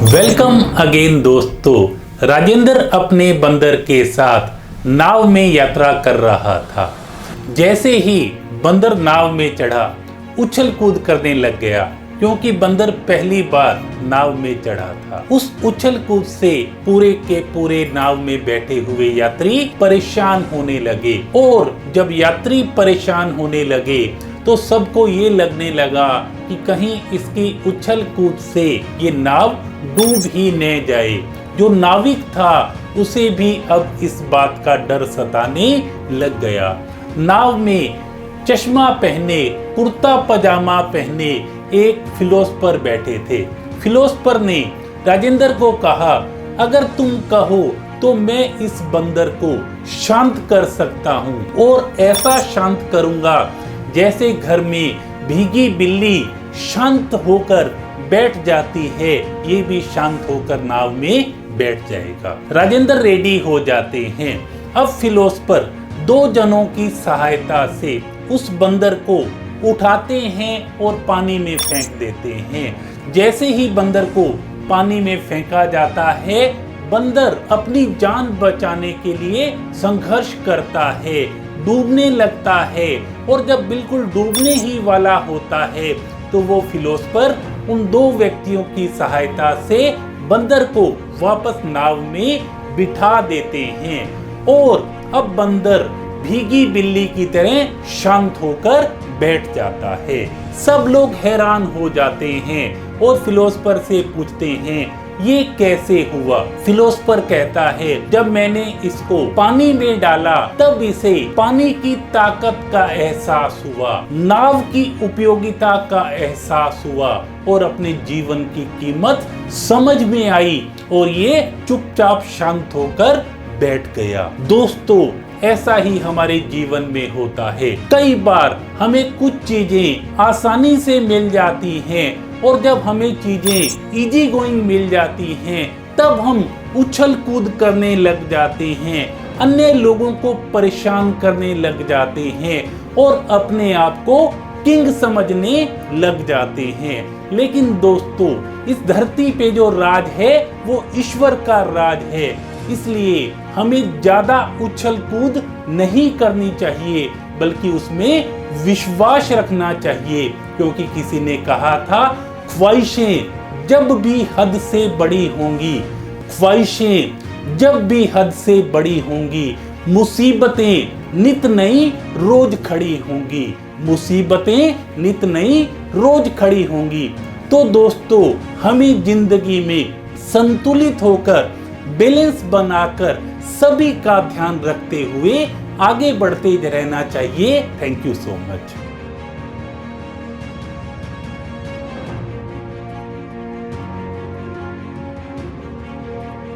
Welcome again दोस्तों। राजेंद्र अपने बंदर के साथ नाव में यात्रा कर रहा था। जैसे ही बंदर नाव में चढ़ा उछल कूद करने लग गया, क्योंकि बंदर पहली बार नाव में चढ़ा था। उस उछल कूद से पूरे के पूरे नाव में बैठे हुए यात्री परेशान होने लगे, और जब यात्री परेशान होने लगे तो सबको ये लगने लगा कि कहीं इसकी उछल कूद से ये नाव डूब ही न जाए। जो नाविक था उसे भी अब इस बात का डर सताने लग गया। नाव में चश्मा पहने, कुर्ता पजामा पहने एक फिलोसफर बैठे थे। फिलोसफर ने राजेंद्र को कहा, अगर तुम कहो तो मैं इस बंदर को शांत कर सकता हूँ, और ऐसा शांत करूँगा जैसे घर में भीगी बिल्ली शांत होकर बैठ जाती है, ये भी शांत होकर नाव में बैठ जाएगा। राजेंद्र रेडी हो जाते हैं। अब फिलोसफर दो जनों की सहायता से उस बंदर को उठाते हैं और पानी में फेंक देते हैं। जैसे ही बंदर को पानी में फेंका जाता है, बंदर अपनी जान बचाने के लिए संघर्ष करता है, डूबने लगता है, और जब बिल्कुल डूबने ही वाला होता है तो वो फिलोसफर उन दो व्यक्तियों की सहायता से बंदर को वापस नाव में बिठा देते हैं, और अब बंदर भीगी बिल्ली की तरह शांत होकर बैठ जाता है। सब लोग हैरान हो जाते हैं और फिलोसफर से पूछते हैं, ये कैसे हुआ? फिलोसफर कहता है, जब मैंने इसको पानी में डाला तब इसे पानी की ताकत का एहसास हुआ, नाव की उपयोगिता का एहसास हुआ, और अपने जीवन की कीमत समझ में आई, और ये चुपचाप शांत होकर बैठ गया। दोस्तों, ऐसा ही हमारे जीवन में होता है। कई बार हमें कुछ चीजें आसानी से मिल जाती हैं, और जब हमें चीजें इजी गोइंग मिल जाती हैं तब हम उछल कूद करने लग जाते हैं, अन्य लोगों को परेशान करने लग जाते हैं, और अपने आप को किंग समझने लग जाते हैं। लेकिन दोस्तों, इस धरती पे जो राज है वो ईश्वर का राज है, इसलिए हमें ज्यादा उछल कूद नहीं करनी चाहिए, बल्कि उसमें विश्वास रखना चाहिए। क्योंकि किसी ने कहा था, ख्वाहिशें जब भी हद से बड़ी होंगी, ख्वाहिशें जब भी हद से बड़ी होंगी, मुसीबतें नित नई रोज खड़ी होंगी, मुसीबतें नित नई रोज खड़ी होंगी। तो दोस्तों, हमें जिंदगी में संतुलित होकर, बैलेंस बनाकर, सभी का ध्यान रखते हुए आगे बढ़ते रहना चाहिए। Thank you so much.